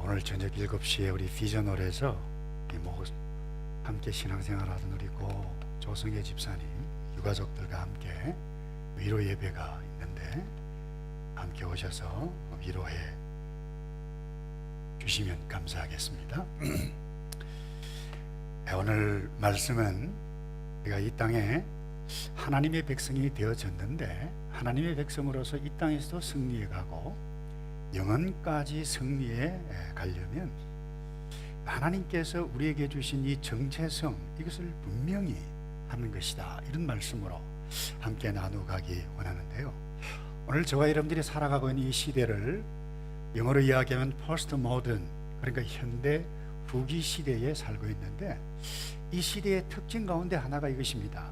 오늘 저녁 7시에 우리 비전홀에서 함께 신앙생활 하던 우리 고 조성애 집사님 유가족들과 함께 위로 예배가 있는데 함께 오셔서 위로해 주시면 감사하겠습니다. 오늘 말씀은 우리가 이 땅에 하나님의 백성이 되어졌는데 하나님의 백성으로서 이 땅에서도 승리해 가고 영원까지 승리해 가려면 하나님께서 우리에게 주신 이 정체성, 이것을 분명히 하는 것이다, 이런 말씀으로 함께 나누가기 원하는데요. 오늘 저와 여러분들이 살아가고 있는 이 시대를 영어로 이야기하면 포스트 모던, 그러니까 현대 후기 시대에 살고 있는데 이 시대의 특징 가운데 하나가 이것입니다.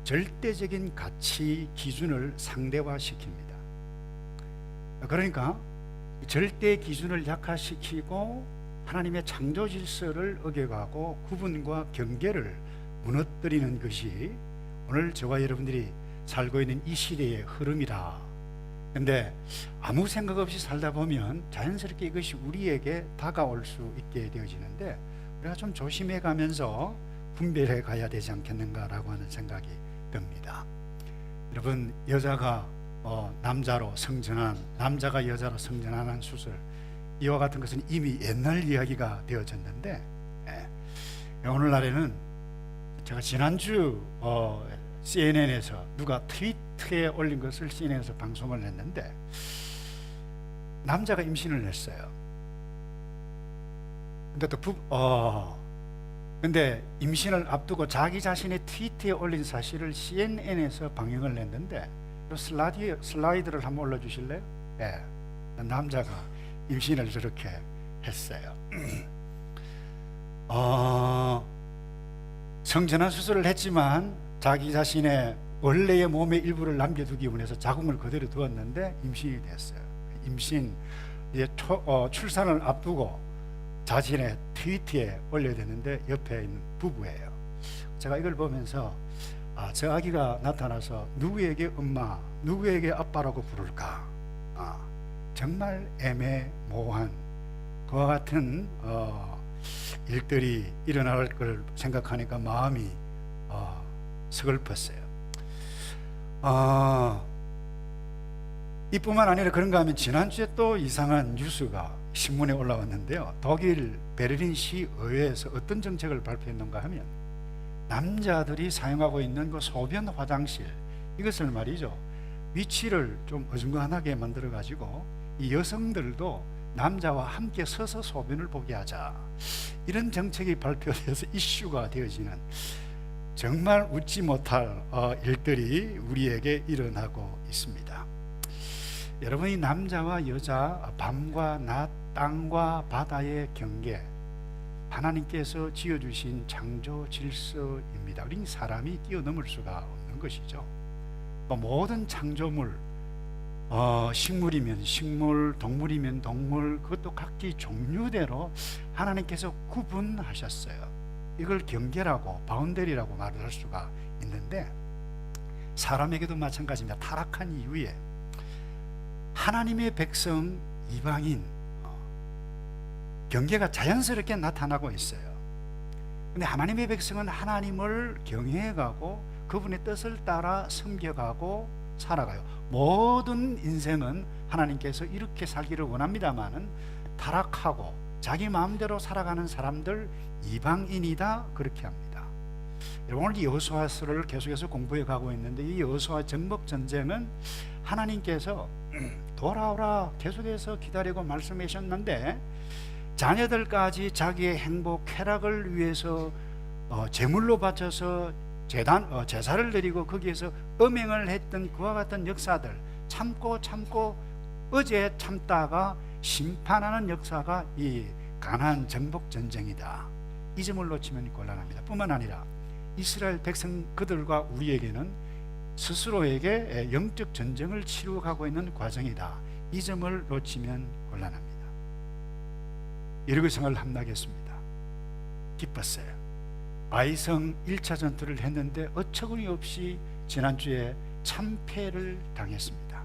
절대적인 가치 기준을 상대화시킵니다. 그러니까 절대 기준을 약화시키고 하나님의 창조 질서를 어겨가고 구분과 경계를 무너뜨리는 것이 오늘 저와 여러분들이 살고 있는 이 시대의 흐름이다. 근데 아무 생각 없이 살다 보면 자연스럽게 이것이 우리에게 다가올 수 있게 되어지는데 우리가 좀 조심해 가면서 분별해 가야 되지 않겠는가라고 하는 생각이 듭니다. 여러분, 여자가 남자로 성전환, 남자가 여자로 성전환하는 수술, 이와 같은 것은 이미 옛날 이야기가 되어졌는데 오늘날에는 제가 지난주 CNN에서 누가 트위터에 올린 것을 CNN에서 방송을 했는데 남자가 임신을 했어요. 근데 임신을 앞두고 자기 자신의 트위터에 올린 사실을 CNN에서 방영을 했는데 슬라이드를 한번 올려주실래요? 남자가 임신을 저렇게 했어요. 성전환 수술을 했지만 자기 자신의 원래의 몸의 일부를 남겨두기 원해서 자궁을 그대로 두었는데 임신이 됐어요. 임신, 이제 출산을 앞두고 자신의 트위터에 올려야 되는데 옆에 있는 부부예요. 제가 이걸 보면서 저 아기가 나타나서 누구에게 엄마, 누구에게 아빠라고 부를까? 정말 애매모호한 그와 같은 일들이 일어날 걸 생각하니까 마음이 서글펐어요. 이뿐만 아니라 그런가 하면 지난주에 또 이상한 뉴스가 신문에 올라왔는데요. 독일 베를린시 의회에서 어떤 정책을 발표했는가 하면 남자들이 사용하고 있는 그 소변 화장실, 이것을 말이죠, 위치를 좀 어중간하게 만들어 가지고 이 여성들도 남자와 함께 서서 소변을 보게 하자, 이런 정책이 발표돼서 이슈가 되어지는 정말 웃지 못할 일들이 우리에게 일어나고 있습니다. 여러분이 남자와 여자, 밤과 낮, 땅과 바다의 경계, 하나님께서 지어주신 창조 질서입니다. 우린 사람이 뛰어넘을 수가 없는 것이죠. 모든 창조물, 식물이면 식물, 동물이면 동물, 그것도 각기 종류대로 하나님께서 구분하셨어요. 이걸 경계라고, 바운더리라고 말을 할 수가 있는데 사람에게도 마찬가지입니다. 타락한 이후에 하나님의 백성, 이방인, 경계가 자연스럽게 나타나고 있어요. 근데 하나님의 백성은 하나님을 경외해가고 그분의 뜻을 따라 섬겨가고 살아가요. 모든 인생은 하나님께서 이렇게 살기를 원합니다마는 타락하고 자기 마음대로 살아가는 사람들, 이방인이다, 그렇게 합니다. 오늘 이 여호수아서를 계속해서 공부해 가고 있는데 이 여호수아 정복 전쟁은 하나님께서 돌아오라 계속해서 기다리고 말씀해 주셨는데 자녀들까지 자기의 행복, 쾌락을 위해서 제물로 바쳐서 제사를 드리고 거기에서 음행을 했던 그와 같은 역사들 참고 어제 참다가 심판하는 역사가 이 가나안 정복 전쟁이다. 이 점을 놓치면 곤란합니다. 뿐만 아니라 이스라엘 백성 그들과 우리에게는 스스로에게 영적 전쟁을 치루어가고 있는 과정이다. 이 점을 놓치면 곤란합니다. 여리고성을 함락했습니다. 기뻤어요. 아이성 1차 전투를 했는데 어처구니 없이 지난주에 참패를 당했습니다.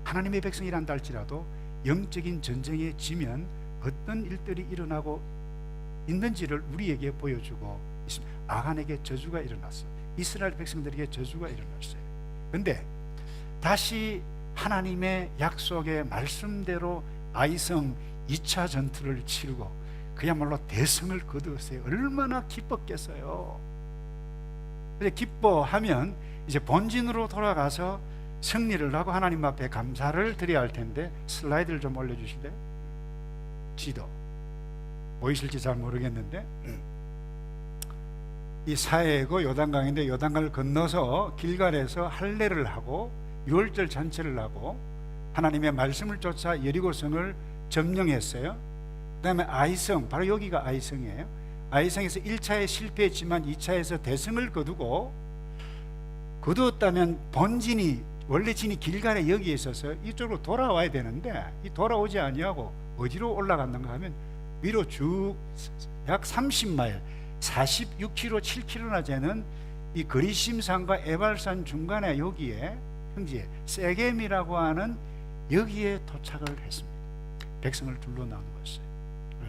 하나님의 백성이란다 할지라도 영적인 전쟁에 지면 어떤 일들이 일어나고 있는지를 우리에게 보여주고 있습니다. 아간에게 저주가 일어났어요. 이스라엘 백성들에게 저주가 일어났어요. 그런데 다시 하나님의 약속의 말씀대로 아이성 2차 전투를 치르고 그야말로 대성을 거두었어요. 얼마나 기뻤겠어요. 근데 기뻐하면 이제 본진으로 돌아가서 승리를 하고 하나님 앞에 감사를 드려야 할 텐데, 슬라이드를 좀 올려주실래요? 지도 보이실지 잘 모르겠는데, 이 사해고 요단강인데 요단강을 건너서 길갈에서 할례를 하고 유월절 잔치를 하고 하나님의 말씀을 쫓아 여리고성을 점령했어요. 그 다음에 아이성, 바로 여기가 아이성이에요. 아이성에서 1차에 실패했지만 2차에서 대성을 거두었다면 본진이, 원래 진이 길갈에 여기에 있어서 이쪽으로 돌아와야 되는데 이 돌아오지 아니하고 어디로 올라갔는가 하면 위로 쭉 약 30마일 46km 7km나 되는 이 그리심산과 에발산 중간에 여기에 평지에 세겜이라고 하는 여기에 도착을 했습니다. 백성을 둘러 나누었어요.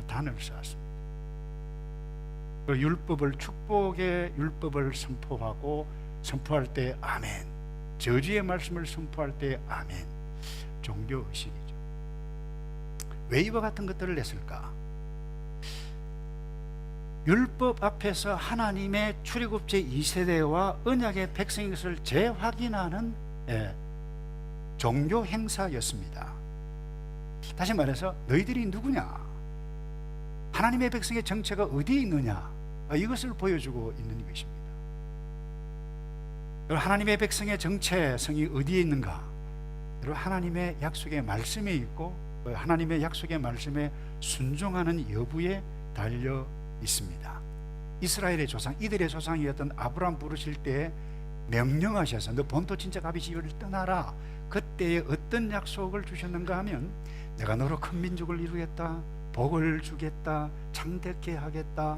단을 쌓았습니다. 그 율법을, 축복의 율법을 선포할 때 아멘, 저주의 말씀을 선포할 때 아멘. 종교의식이죠. 왜 이와 같은 것들을 냈을까? 율법 앞에서 하나님의 출애굽제 2세대와 언약의 백성인 것을 재확인하는 종교 행사였습니다. 다시 말해서 너희들이 누구냐, 하나님의 백성의 정체가 어디에 있느냐, 이것을 보여주고 있는 것입니다. 하나님의 백성의 정체성이 어디에 있는가? 하나님의 약속의 말씀에 있고 하나님의 약속의 말씀에 순종하는 여부에 달려 있습니다. 이스라엘의 조상, 이들의 조상이었던 아브라함 부르실 때 명령하셔서 너 본토 친척 아비 집을 떠나라. 그때에 어떤 약속을 주셨는가 하면 내가 너로 큰 민족을 이루겠다, 복을 주겠다, 창대케 하겠다,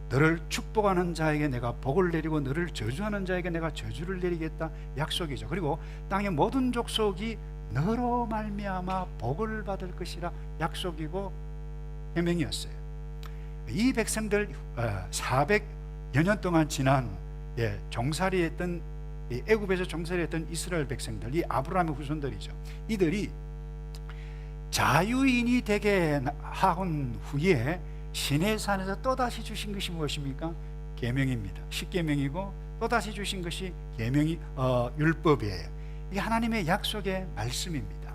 너를 축복하는 자에게 내가 복을 내리고 너를 저주하는 자에게 내가 저주를 내리겠다, 약속이죠. 그리고 땅의 모든 족속이 너로 말미암아 복을 받을 것이라, 약속이고 계명이었어요. 이 백성들 400여 년 동안 지난 종살이했던, 애굽에서 종살이했던 이스라엘 백성들, 이 아브라함의 후손들이죠. 이들이 자유인이 되게 하온 후에 시내산에서 또다시 주신 것이 무엇입니까? 계명입니다. 십계명이고 또다시 주신 것이 계명이 율법이에요. 이게 하나님의 약속의 말씀입니다.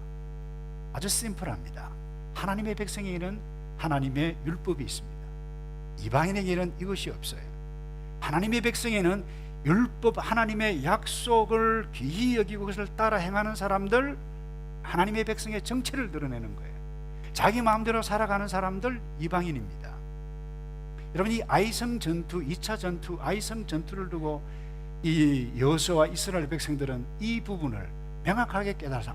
아주 심플합니다. 하나님의 백성에게는 하나님의 율법이 있습니다. 이방인에게는 이것이 없어요. 하나님의 백성에는 율법, 하나님의 약속을 귀히 여기고 그것을 따라 행하는 사람들, 하나님의 백성의 정체를 드러내는 거예요. 자기 마음대로 살아가는 사람들, 이방인입니다. 여러분, 이 아이성 전투, 2차 전투, 아이성 전투를 두고 이 여호수아와 이스라엘 백성들은 이 부분을 명확하게 깨달아서,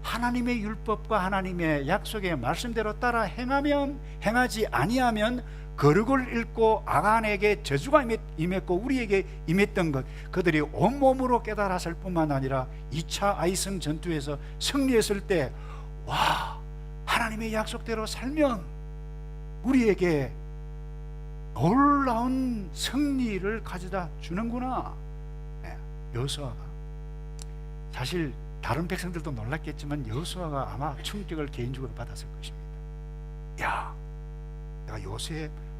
하나님의 율법과 하나님의 약속의 말씀대로 따라 행하면, 행하지 아니하면 거룩을 잃고 아간에게 저주가 임했고 우리에게 임했던 것, 그들이 온몸으로 깨달았을 뿐만 아니라 2차 아이성 전투에서 승리했을 때, 와, 하나님의 약속대로 살면 우리에게 놀라운 승리를 가져다 주는구나. 여호수아가, 사실 다른 백성들도 놀랐겠지만 여호수아가 아마 충격을 개인적으로 받았을 것입니다. 야, 내가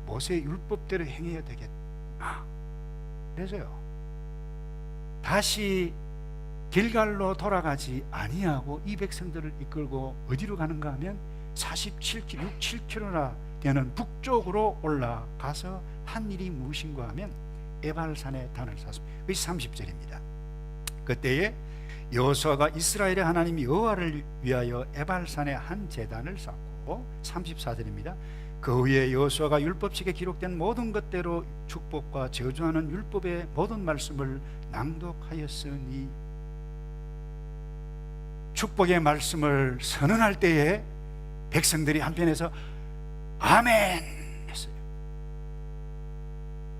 모세의 율법대로 행해야 되겠구나. 그래서요, 다시 길갈로 돌아가지 아니하고 이 백성들을 이끌고 어디로 가는가 하면 47km, 7km나 되는 북쪽으로 올라가서 한 일이 무엇인가 하면 에발산에 단을 쌓았습니다. 그것이 30절입니다. 그때에 여호수아가 이스라엘의 하나님 여호와를 위하여 에발산에 한 제단을 쌓고, 34절입니다. 그 후에 여호수아가 율법책에 기록된 모든 것대로 축복과 저주하는 율법의 모든 말씀을 낭독하였으니, 축복의 말씀을 선언할 때에 백성들이 한편에서 아멘 했어요.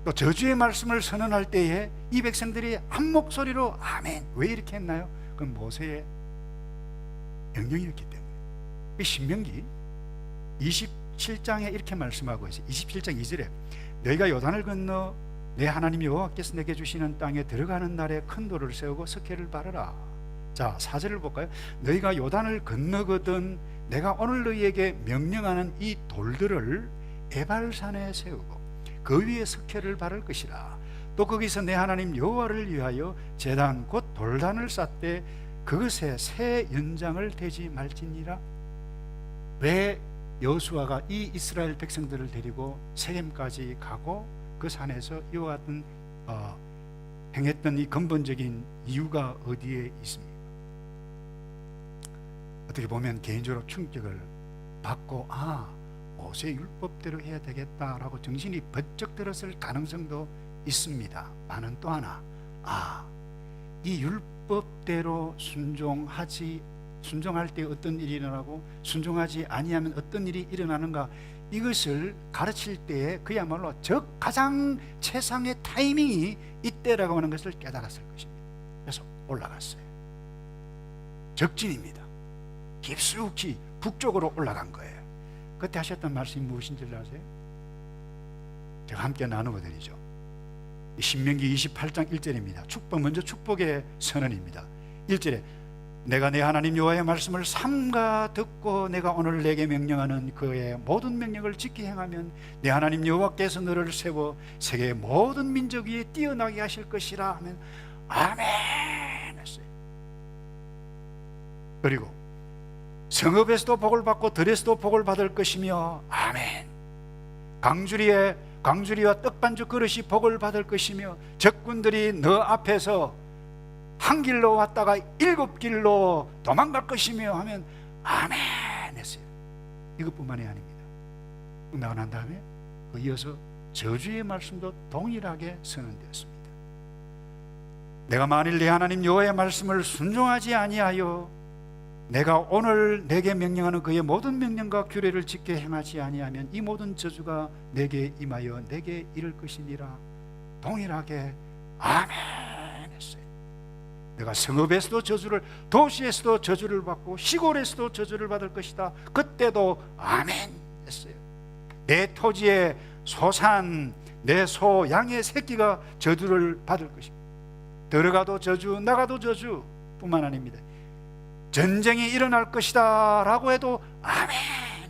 또 저주의 말씀을 선언할 때에 이 백성들이 한 목소리로 아멘. 왜 이렇게 했나요? 그건 모세의 명령이었기 때문에. 이 신명기 27장에 이렇게 말씀하고 있어요. 27장 2절에 너희가 요단을 건너 내 하나님 여호와께서 내게 주시는 땅에 들어가는 날에 큰 돌을 세우고 석회를 바르라. 자, 4절을 볼까요? 너희가 요단을 건너거든 내가 오늘 너희에게 명령하는 이 돌들을 에발산에 세우고 그 위에 석회를 바를 것이라. 또 거기서 내 하나님 여호와를 위하여 제단 곧 돌단을 쌓되 그것에 새 연장을 대지 말지니라. 왜 여호수아가 이 이스라엘 백성들을 데리고 세겜까지 가고 그 산에서 이와 같은 행했던 이 근본적인 이유가 어디에 있습니까? 어떻게 보면 개인적으로 충격을 받고 모세 율법대로 해야 되겠다라고 정신이 번쩍 들었을 가능성도 있습니다. 나는 또 하나 이 율법대로 순종할 때 어떤 일이 일어나고 순종하지 아니하면 어떤 일이 일어나는가, 이것을 가르칠 때에 그야말로 가장 최상의 타이밍이 이때라고 하는 것을 깨달았을 것입니다. 그래서 올라갔어요. 적진입니다. 깊숙이 북쪽으로 올라간 거예요. 그때 하셨던 말씀이 무엇인지 아세요? 제가 함께 나누어 드리죠. 신명기 28장 1절입니다. 먼저 축복의 선언입니다. 1절에 내가 내 하나님 여호와의 말씀을 삼가 듣고 내가 오늘 내게 명령하는 그의 모든 명령을 지키 행하면 내 하나님 여호와께서 너를 세워 세계의 모든 민족 위에 뛰어나게 하실 것이라 하면 아멘 했어요. 그리고 성읍에서도 복을 받고 들에서도 복을 받을 것이며 아멘. 강주리와 떡반죽 그릇이 복을 받을 것이며 적군들이 너 앞에서 한 길로 왔다가 7길로 도망갈 것이며 하면 아멘 했어요. 이것뿐만이 아닙니다. 나고 난 다음에 이어서 저주의 말씀도 동일하게 선언되었습니다. 내가 만일 내 하나님 여호와의 말씀을 순종하지 아니하여 내가 오늘 내게 명령하는 그의 모든 명령과 규례를 지켜 행하지 아니하면 이 모든 저주가 내게 임하여 내게 이를 것이니라. 동일하게 아멘 했어요. 내가 성읍에서도 저주를, 도시에서도 저주를 받고 시골에서도 저주를 받을 것이다. 그때도 아멘 했어요. 내 토지에 소산, 내 소, 양의 새끼가 저주를 받을 것입니다. 들어가도 저주, 나가도 저주 뿐만 아닙니다. 전쟁이 일어날 것이다 라고 해도 아멘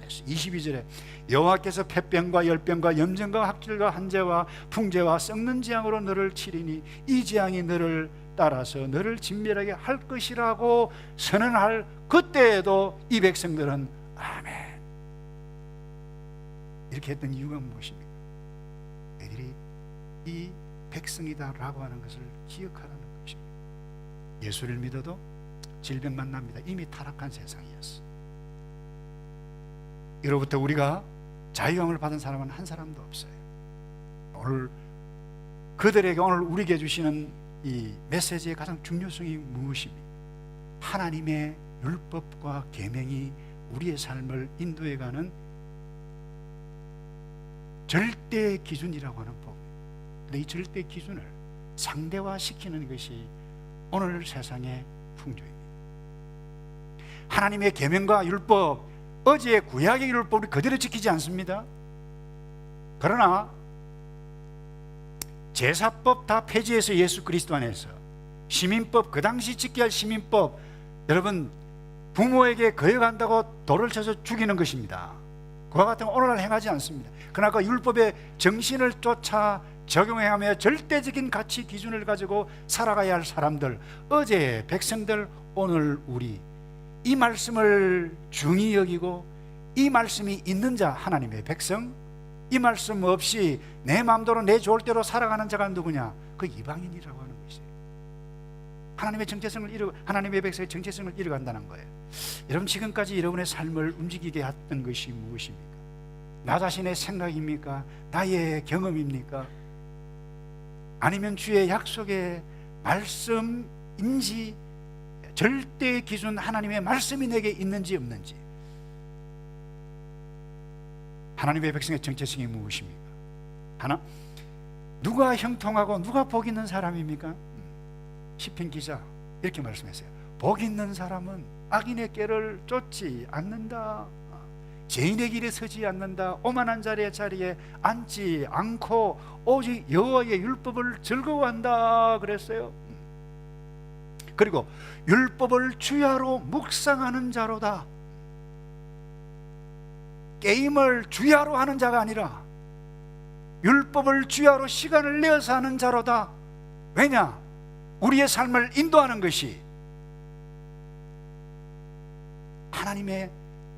했어요. 22절에 여호와께서 폐병과 열병과 염증과 학질과 한재와 풍재와 썩는 재앙으로 너를 치리니 이 재앙이 너를 따라서 너를 진멸하게 할 것이라고 선언할 그때에도 이 백성들은 아멘 이렇게 했던 이유가 무엇입니까? 애들이 이 백성이다 라고 하는 것을 기억하라는 것입니다. 예수를 믿어도 질병 만납니다. 이미 타락한 세상이었어. 이로부터 우리가 자유함을 받은 사람은 한 사람도 없어요. 오늘 그들에게 오늘 우리에게 주시는 이 메시지의 가장 중요성이 무엇입니까? 하나님의 율법과 계명이 우리의 삶을 인도해가는 절대 기준이라고 하는 법입니다. 그런데 이 절대 기준을 상대화시키는 것이 오늘 세상의 풍조입니다. 하나님의 계명과 율법, 어제의 구약의 율법을 그대로 지키지 않습니다. 그러나 제사법 다 폐지해서 예수 그리스도 안에서 시민법, 그 당시 지켜야 할 시민법, 여러분 부모에게 거역한다고 돌을 쳐서 죽이는 것입니다. 그와 같은 건 오늘날 행하지 않습니다. 그러나 그 율법의 정신을 쫓아 적용해가며 절대적인 가치 기준을 가지고 살아가야 할 사람들, 어제의 백성들, 오늘 우리, 이 말씀을 중히 여기고 이 말씀이 있는 자 하나님의 백성, 이 말씀 없이 내 마음대로 내 좋을 대로 살아가는 자가 누구냐? 그 이방인이라고 하는 것이에요. 하나님의 정체성을 하나님의 백성의 정체성을 잃어간다는 거예요. 여러분 지금까지 여러분의 삶을 움직이게 했던 것이 무엇입니까? 나 자신의 생각입니까? 나의 경험입니까? 아니면 주의 약속의 말씀인지, 절대 기준 하나님의 말씀이 내게 있는지 없는지. 하나님의 백성의 정체성이 무엇입니까? 누가 형통하고 누가 복 있는 사람입니까? 시편 기자 이렇게 말씀했어요. 복 있는 사람은 악인의 꾀를 쫓지 않는다. 죄인의 길에 서지 않는다. 오만한 자리에 앉지 않고 오직 여호와의 율법을 즐거워한다 그랬어요. 그리고 율법을 주야로 묵상하는 자로다. 게임을 주야로 하는 자가 아니라 율법을 주야로 시간을 내어서 하는 자로다. 왜냐? 우리의 삶을 인도하는 것이 하나님의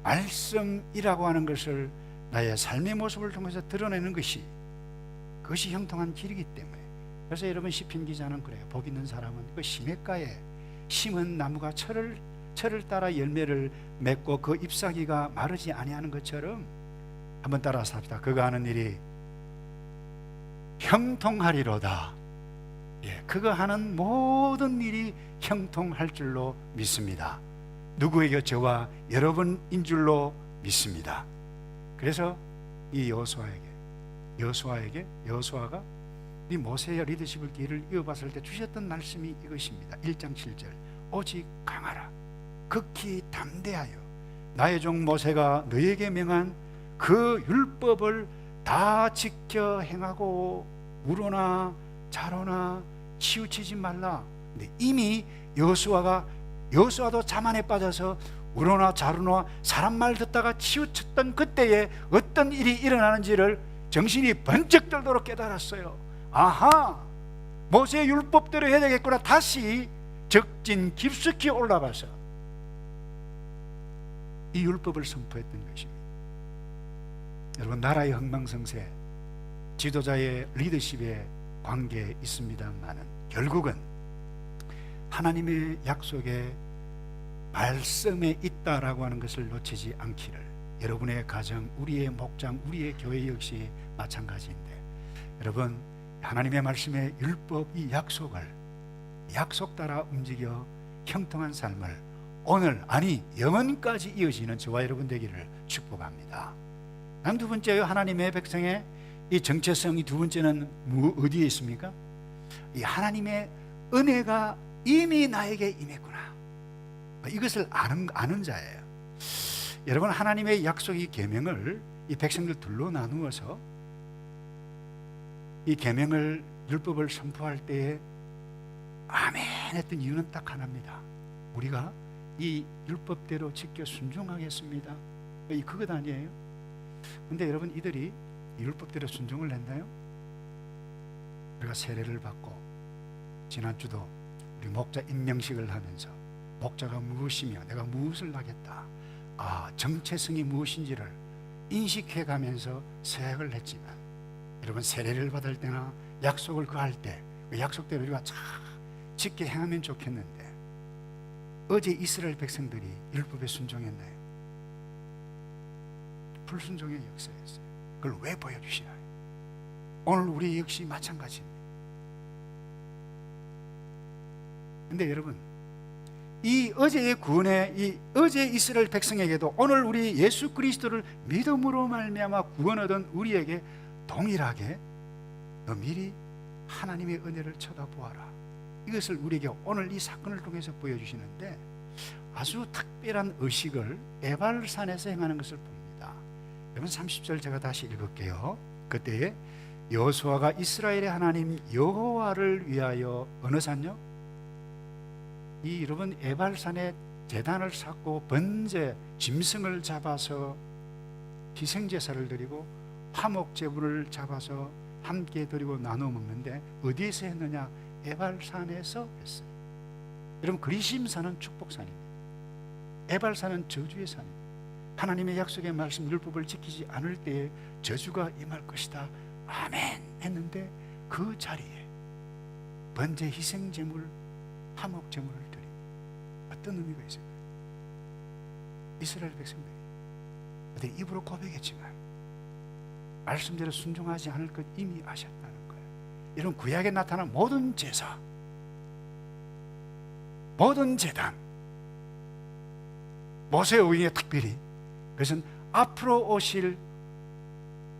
말씀이라고 하는 것을 나의 삶의 모습을 통해서 드러내는 것이, 그것이 형통한 길이기 때문에. 그래서 여러분, 시편 기자는 그래요. 복 있는 사람은 그 시냇가에 심은 나무가 철을 따라 열매를 맺고 그 잎사귀가 마르지 아니하는 것처럼, 한번 따라서 합시다. 그가 하는 일이 형통하리로다. 그가 하는 모든 일이 형통할 줄로 믿습니다. 누구에게? 저와 여러분인 줄로 믿습니다. 그래서 이 여호수아가 이 모세의 리더십을 길을 이어봤을 때 주셨던 말씀이 이것입니다. 1장 7절 오직 강하라 극히 담대하여 나의 종 모세가 너에게 명한 그 율법을 다 지켜 행하고 우로나 자로나 치우치지 말라. 근데 이미 여호수아도 자만에 빠져서 우로나 자로나 사람 말 듣다가 치우쳤던 그때에 어떤 일이 일어나는지를 정신이 번쩍 들도록 깨달았어요. 아하, 모세의 율법대로 해야 되겠구나. 다시 적진 깊숙이 올라가서 이 율법을 선포했던 것입니다. 여러분, 나라의 흥망성쇠, 지도자의 리더십에 관계에 있습니다만은 결국은 하나님의 약속의 말씀에 있다라고 하는 것을 놓치지 않기를, 여러분의 가정, 우리의 목장, 우리의 교회 역시 마찬가지인데, 여러분, 하나님의 말씀의 율법, 이 약속 따라 움직여 형통한 삶을 오늘, 아니 영원까지 이어지는 저와 여러분 되기를 축복합니다. 다음 두 번째요, 하나님의 백성의 이 정체성이 두 번째는 어디에 있습니까? 이 하나님의 은혜가 이미 나에게 임했구나, 이것을 아는 자예요. 여러분, 하나님의 약속이 계명을 이 백성들 둘로 나누어서 이 계명을, 율법을 선포할 때에 아멘 했던 이유는 딱 하나입니다. 우리가 이 율법대로 지켜 순종하겠습니다. 이 그것 아니에요? 근데 여러분, 이들이 율법대로 순종을 했나요? 우리가 세례를 받고 지난주도 우리 목자 임명식을 하면서 목자가 무엇이며 내가 무엇을 하겠다, 정체성이 무엇인지를 인식해가면서 서약을 했지만, 여러분, 세례를 받을 때나 약속을 구할 때 그 약속대로 우리가 잘 지켜 행하면 좋겠는데, 어제 이스라엘 백성들이 율법에 순종했나요? 불순종의 역사였어요. 그걸 왜 보여주시나요? 오늘 우리 역시 마찬가지입니다. 근데 여러분, 이 어제의 구원의, 이 어제 이스라엘 백성에게도 오늘 우리 예수 그리스도를 믿음으로 말미암아 구원 얻은 우리에게 동일하게 너 미리 하나님의 은혜를 쳐다보아라, 이것을 우리에게 오늘 이 사건을 통해서 보여주시는데, 아주 특별한 의식을 에발산에서 행하는 것을 봅니다. 여러분, 30절 제가 다시 읽을게요. 그때에 여호수아가 이스라엘의 하나님 여호와를 위하여, 어느 산요? 여러분, 에발산에 제단을 쌓고 번제 짐승을 잡아서 희생제사를 드리고 화목제물을 잡아서 함께 드리고 나눠 먹는데, 어디에서 했느냐? 에발산에서 했어요. 여러분, 그리심산은 축복산입니다. 에발산은 저주의 산입니다. 하나님의 약속의 말씀, 율법을 지키지 않을 때에 저주가 임할 것이다, 아멘 했는데, 그 자리에 번제 희생제물, 화목제물을 드립니다. 어떤 의미가 있을까요? 이스라엘 백성들이 입으로 고백했지만 말씀대로 순종하지 않을 것 이미 아셨다는 거예요. 이런 구약에 나타난 모든 제사, 모든 제단, 모세 오경에 특별히, 그것은 앞으로 오실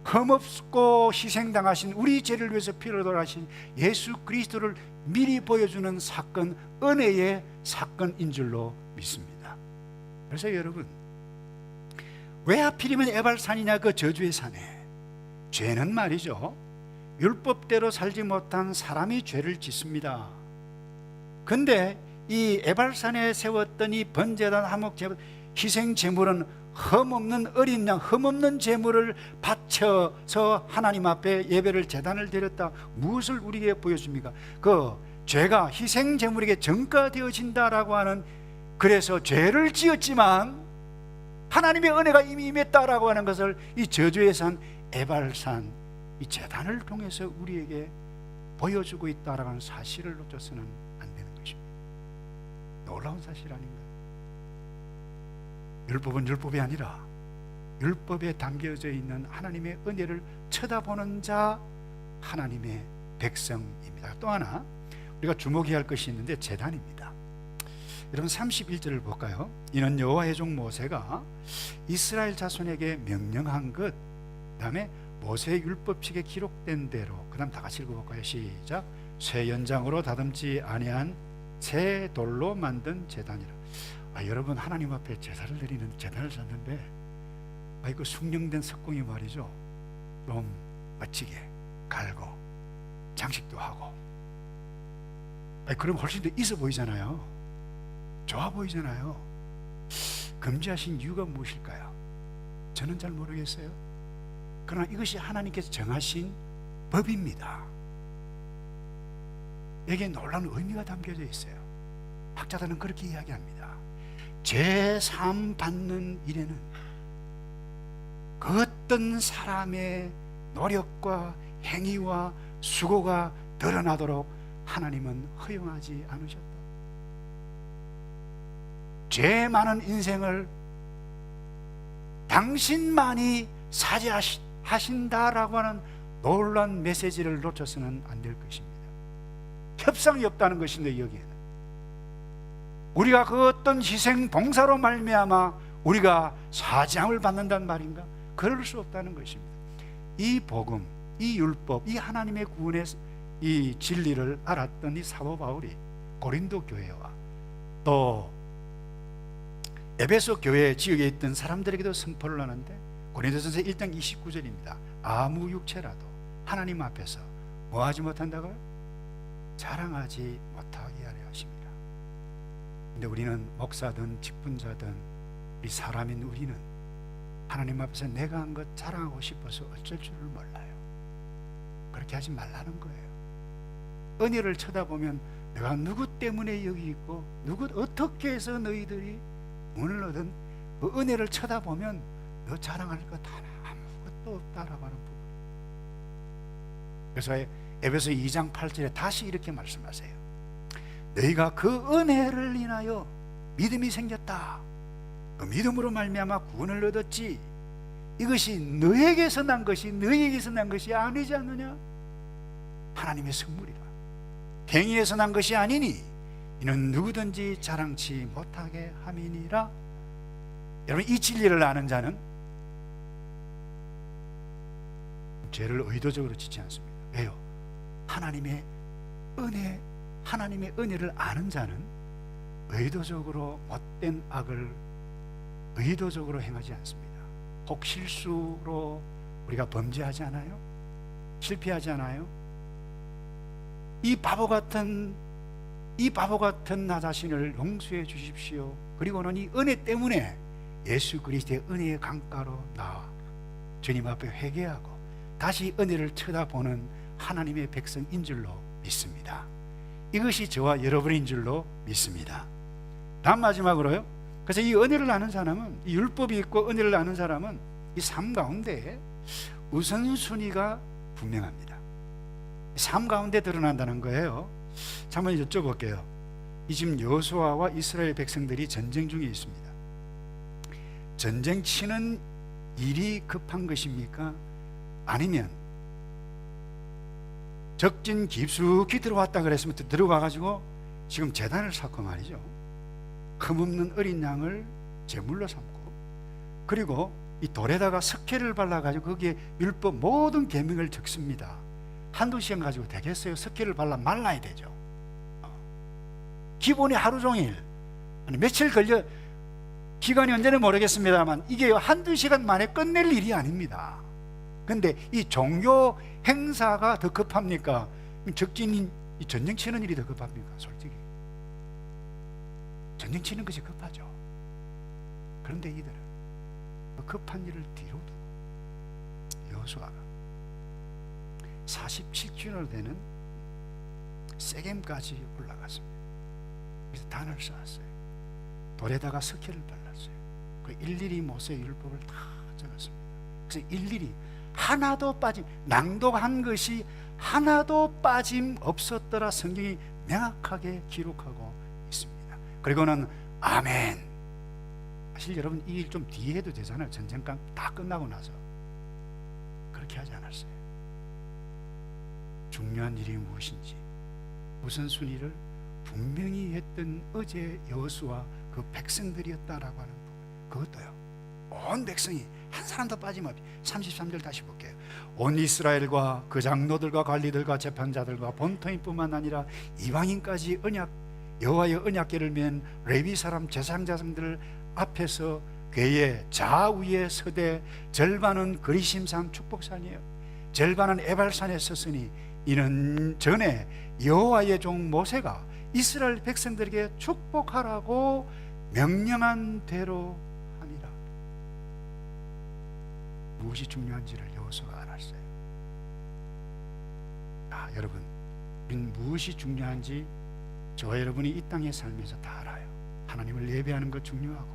흠없고 희생당하신, 우리 죄를 위해서 피를 돌하신 예수 그리스도를 미리 보여주는 사건, 은혜의 사건인 줄로 믿습니다. 그래서 여러분, 왜 하필이면 에발산이냐? 그 저주의 산에. 죄는 말이죠, 율법대로 살지 못한 사람이 죄를 짓습니다. 근데 이 에발산에 세웠던 이 번제단, 화목 제물, 희생 제물은 흠없는 어린 양, 흠없는 제물을 바쳐서 하나님 앞에 예배를, 제단을 드렸다. 무엇을 우리에게 보여줍니까? 그 죄가 희생 제물에게 전가되어진다라고 하는, 그래서 죄를 지었지만 하나님의 은혜가 이미 임했다라고 하는 것을 이 저주의 산 에발산, 이 제단을 통해서 우리에게 보여주고 있다라고 하는 사실을 놓쳐서는 안 되는 것입니다. 놀라운 사실 아닌가요? 율법은 율법이 아니라 율법에 담겨져 있는 하나님의 은혜를 쳐다보는 자, 하나님의 백성입니다. 또 하나 우리가 주목해야 할 것이 있는데 제단입니다. 여러분 31절을 볼까요? 이는 여호와의 종 모세가 이스라엘 자손에게 명령한 것, 그 다음에 모세의 율법책에 기록된 대로, 그 다음 다 같이 읽어볼까요? 시작. 쇠 연장으로 다듬지 아니한 새 돌로 만든 제단이라. 여러분, 하나님 앞에 제사를 드리는 제단을 샀는데 그 숙련된 석공이 말이죠, 좀 멋지게 갈고 장식도 하고, 그럼 훨씬 더 있어 보이잖아요. 좋아 보이잖아요. 금지하신 이유가 무엇일까요? 저는 잘 모르겠어요. 그러나 이것이 하나님께서 정하신 법입니다. 여기에 놀라운 의미가 담겨져 있어요. 학자들은 그렇게 이야기합니다. 제3 받는 일에는 그 어떤 사람의 노력과 행위와 수고가 드러나도록 하나님은 허용하지 않으셨다. 죄 많은 인생을 당신만이 사죄하신다라고 하는 놀라운 메시지를 놓쳐서는 안 될 것입니다. 협상이 없다는 것인데, 여기에는 우리가 그 어떤 희생 봉사로 말미암아 우리가 사죄함을 받는단 말인가? 그럴 수 없다는 것입니다. 이 복음, 이 율법, 이 하나님의 구원의 이 진리를 알았던 이 사도 바울이 고린도 교회와 또 에베소 교회 지역에 있던 사람들에게도 선포를 하는데, 고린도전서 1장 29절입니다. 아무 육체라도 하나님 앞에서 뭐하지 못한다고요? 자랑하지 못하게 하려 하십니다. 근데 우리는 목사든 직분자든 우리 사람인 우리는 하나님 앞에서 내가 한 것 자랑하고 싶어서 어쩔 줄을 몰라요. 그렇게 하지 말라는 거예요. 은혜를 쳐다보면 내가 누구 때문에 여기 있고, 누구 어떻게 해서 너희들이 문을 얻은, 그 은혜를 쳐다보면 너 자랑할 것 하나 아무것도 없다라고 하는 부분. 그래서 에베소 2장 8절에 다시 이렇게 말씀하세요. 너희가 그 은혜를 인하여 믿음이 생겼다. 그 믿음으로 말미암아 구원을 얻었지. 이것이 너에게서 난 것이 너에게서 난 것이 아니지 않느냐? 하나님의 선물이라. 행위에서 난 것이 아니니 이는 누구든지 자랑치 못하게 함이니라. 여러분, 이 진리를 아는 자는 죄를 의도적으로 짓지 않습니다. 왜요? 하나님의 은혜를 아는 자는 의도적으로 못된 악을 의도적으로 행하지 않습니다. 혹 실수로 우리가 범죄하지 않아요? 실패하지 않아요? 이 바보 같은 나 자신을 용서해 주십시오. 그리고는 이 은혜 때문에 예수 그리스도의 은혜의 강가로 나와 주님 앞에 회개하고 다시 은혜를 쳐다보는 하나님의 백성인 줄로 믿습니다. 이것이 저와 여러분인 줄로 믿습니다. 다음 마지막으로요. 그래서 이 은혜를 아는 사람은, 이 율법이 있고 은혜를 아는 사람은 이 삶 가운데 우선순위가 분명합니다. 삶 가운데 드러난다는 거예요. 자, 한번 여쭤볼게요. 이 지금 여호수아와 이스라엘 백성들이 전쟁 중에 있습니다. 전쟁 치는 일이 급한 것입니까? 아니면 적진 깊숙이 들어왔다 그랬으면 들어가가지고 지금 제단을 쌓고 말이죠, 흠없는 어린 양을 제물로 삼고, 그리고 이 돌에다가 석회를 발라가지고 거기에 율법 모든 계명을 적습니다. 한두 시간 가지고 되겠어요? 석회를 발라 말라야 되죠. 기본이 하루 종일, 아니 며칠 걸려 기간이 언제는 모르겠습니다만 이게 한두 시간 만에 끝낼 일이 아닙니다. 근데 이 종교 행사가 더 급합니까? 적진인 이 전쟁 치는 일이 더 급합니까? 솔직히 전쟁 치는 것이 급하죠. 그런데 이들은 그 급한 일을 뒤로 두고 여호수아가 47주년 되는 세겜까지 올라갔습니다. 그래서 단을 쌓았어요. 돌에다가 석회를 발랐어요. 그 일일이 모세의 율법을 다 적었습니다. 그래서 일일이 하나도 빠짐, 낭독한 것이 하나도 빠짐 없었더라 성경이 명확하게 기록하고 있습니다. 그리고는 아멘. 사실 여러분 이 일 좀 뒤에 해도 되잖아요. 전쟁감 다 끝나고 나서. 그렇게 하지 않았어요. 중요한 일이 무엇인지 우선순위를 분명히 했던 어제 여호수아 그 백성들이었다라고 하는 부분, 그것도요 온 백성이 한 사람도 빠짐없이 33절 다시 볼게요. 온 이스라엘과 그 장로들과 관리들과 재판자들과 본토인뿐만 아니라 이방인까지 여호와의 언약궤를 맨 레위 사람 제사장들 앞에서 궤의 좌우에 서되 절반은 그리심산 축복산이에요. 절반은 에발산에 섰으니 이는 전에 여호와의 종 모세가 이스라엘 백성들에게 축복하라고 명령한 대로 함이라. 무엇이 중요한지를 여호수아가 알았어요. 여러분, 우리는 무엇이 중요한지 저와 여러분이 이 땅에 살면서 다 알아요. 하나님을 예배하는 것 중요하고,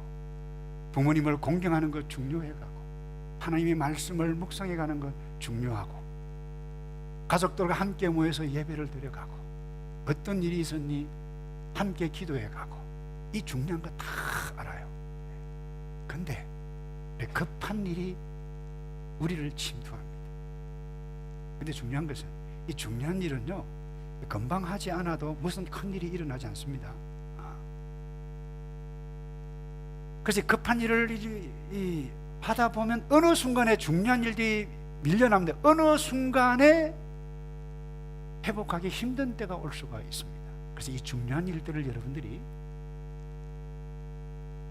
부모님을 공경하는 것 중요해가고, 하나님의 말씀을 묵상해가는 것 중요하고, 가족들과 함께 모여서 예배를 드려가고, 어떤 일이 있었니 함께 기도해가고, 이 중요한 거 다 알아요. 근데 급한 일이 우리를 침투합니다. 근데 중요한 것은 이 중요한 일은요 금방 하지 않아도 무슨 큰 일이 일어나지 않습니다. 그래서 급한 일을 하다 보면 어느 순간에 중요한 일들이 밀려납니다. 어느 순간에 회복하기 힘든 때가 올 수가 있습니다. 그래서 이 중요한 일들을 여러분들이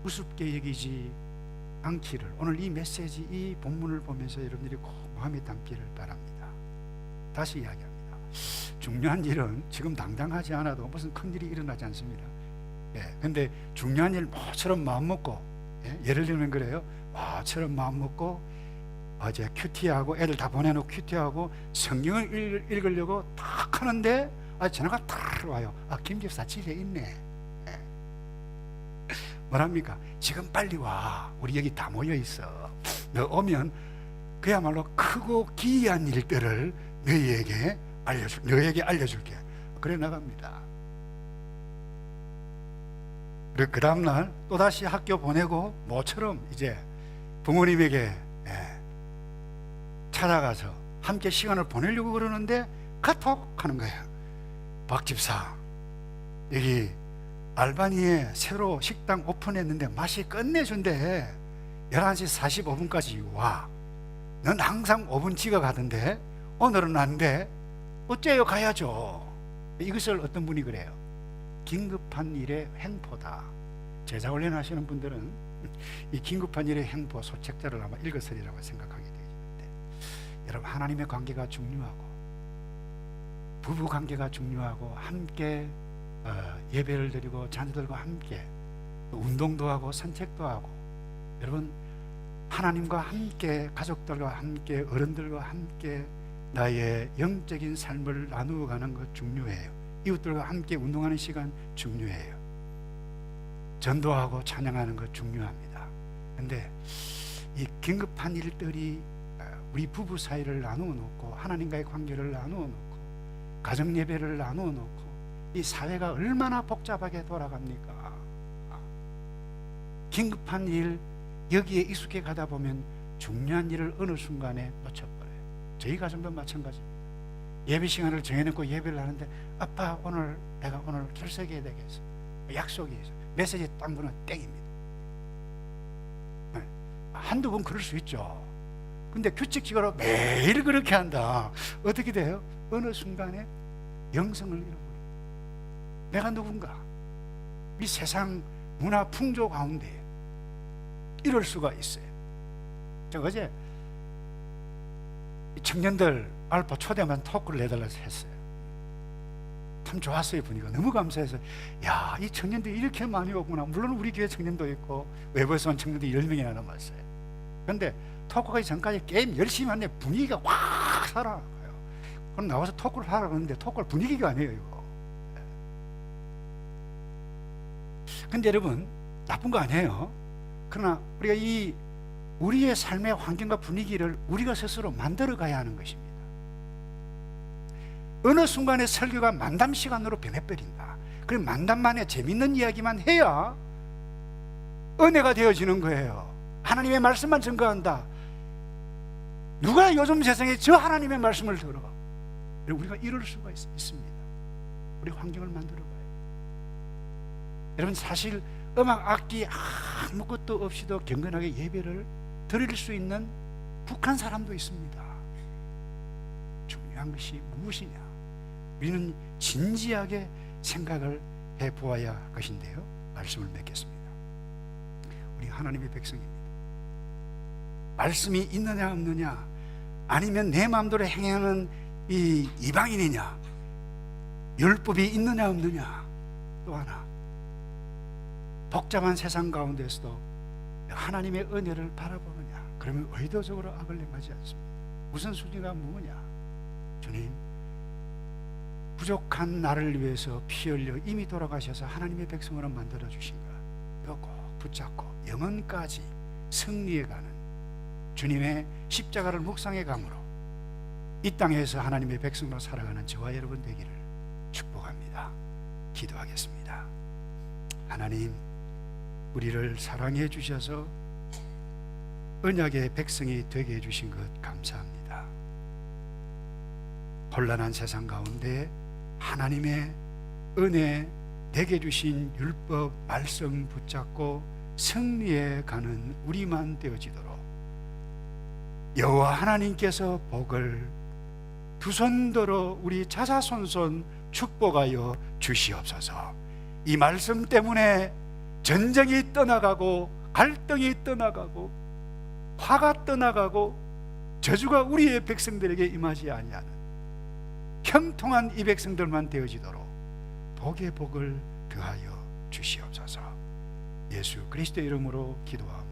우습게 여기지 않기를 오늘 이 메시지, 이 본문을 보면서 여러분들이 꼭 마음에 담기를 바랍니다. 다시 이야기합니다. 중요한 일은 지금 당당하지 않아도 무슨 큰 일이 일어나지 않습니다. 근데 중요한 일 뭐처럼 마음 먹고, 예를 들면 그래요. 뭐처럼 마음 먹고 어제 큐티하고 애들 다 보내놓고 큐티하고 성경을 읽으려고 딱 하는데 전화가 탁 와요. 김 집사 집에 있네. 뭐랍니까? 지금 빨리 와. 우리 여기 다 모여 있어. 너 오면 그야말로 크고 기이한 일들을 너에게 알려줄게. 그래 나갑니다. 그리고 그 다음날 또다시 학교 보내고 모처럼 이제 부모님에게 찾아가서 함께 시간을 보내려고 그러는데 카톡 하는 거예요. 박 집사, 여기 알바니에 새로 식당 오픈했는데 맛이 끝내준대. 11시 45분까지 와. 넌 항상 5분 지각하던데 오늘은 안 돼. 어째요? 가야죠. 이것을 어떤 분이 그래요. 긴급한 일의 횡포다. 제자 훈련 하시는 분들은 이 긴급한 일의 횡포 소책자를 아마 읽었으리라고 생각하게 되는데, 여러분 하나님의 관계가 중요하고 부부 관계가 중요하고 함께 예배를 드리고 자녀들과 함께 운동도 하고 산책도 하고, 여러분 하나님과 함께 가족들과 함께 어른들과 함께 나의 영적인 삶을 나누어 가는 것 중요해요. 이웃들과 함께 운동하는 시간 중요해요. 전도하고 찬양하는 것 중요합니다. 근데 이 긴급한 일들이 우리 부부 사이를 나누어 놓고 하나님과의 관계를 나누어 놓고 가정 예배를 나누어 놓고 이 사회가 얼마나 복잡하게 돌아갑니까? 긴급한 일 여기에 익숙해 가다 보면 중요한 일을 어느 순간에 놓쳐버려요. 저희 가정도 마찬가지입니다. 예배 시간을 정해놓고 예배를 하는데 아빠 내가 오늘 결석해야 되겠어. 약속이 있어. 메시지 딴 분은 땡입니다. 한두 번 그럴 수 있죠. 근데 규칙적으로 매일 그렇게 한다. 어떻게 돼요? 어느 순간에 영성을 잃어버려요. 내가 누군가? 이 세상 문화 풍조 가운데 이럴 수가 있어요. 제가 어제 청년들 알파 초대만 토크를 내달라고 했어요. 참 좋았어요. 분위기가 너무 감사해서, 야, 이 청년들이 이렇게 많이 오구나. 물론 우리 교회 청년도 있고 외부에서 온 청년들이 10명이나 넘었어요. 그런데 토크하기 전까지 게임 열심히 하는데 분위기가 확 살아나요. 그럼 나와서 토크를 하라고 하는데 토크할 분위기가 아니에요, 이거. 근데 여러분, 나쁜 거 아니에요. 그러나 우리가 이 우리의 삶의 환경과 분위기를 우리가 스스로 만들어 가야 하는 것입니다. 어느 순간에 설교가 만담 시간으로 변해버린다. 그럼 만담만에 재밌는 이야기만 해야 은혜가 되어지는 거예요. 하나님의 말씀만 증거한다. 누가 요즘 세상에 저 하나님의 말씀을 들어? 우리가 이럴 수가 있습니다. 우리 환경을 만들어 가요. 여러분, 사실 음악 악기 아무것도 없이도 경건하게 예배를 드릴 수 있는 북한 사람도 있습니다. 중요한 것이 무엇이냐? 우리는 진지하게 생각을 해보아야 할 것인데요. 말씀을 맺겠습니다. 우리 하나님의 백성입니다. 말씀이 있느냐 없느냐, 아니면 내 마음대로 행하는 이 이방인이냐, 율법이 있느냐 없느냐, 또 하나 복잡한 세상 가운데서도 하나님의 은혜를 바라보느냐, 그러면 의도적으로 악을 행하지 않습니다. 우선 순위가 뭐냐? 주님, 부족한 나를 위해서 피 흘려 이미 돌아가셔서 하나님의 백성으로 만들어 주신 것, 이거 꼭 붙잡고 영원까지 승리해 가는 주님의 십자가를 묵상해 감으로 이 땅에서 하나님의 백성으로 살아가는 저와 여러분 되기를 축복합니다. 기도하겠습니다. 하나님, 우리를 사랑해 주셔서 언약의 백성이 되게 해 주신 것 감사합니다. 혼란한 세상 가운데 하나님의 은혜 되게 주신 율법 말씀 붙잡고 승리해 가는 우리만 되어지도록 여호와 하나님께서 복을 두 손 들어 우리 자자손손 축복하여 주시옵소서. 이 말씀 때문에 전쟁이 떠나가고 갈등이 떠나가고 화가 떠나가고 저주가 우리의 백성들에게 임하지 아니하는 형통한 이 백성들만 되어지도록 복의 복을 더하여 주시옵소서. 예수 그리스도의 이름으로 기도합니다.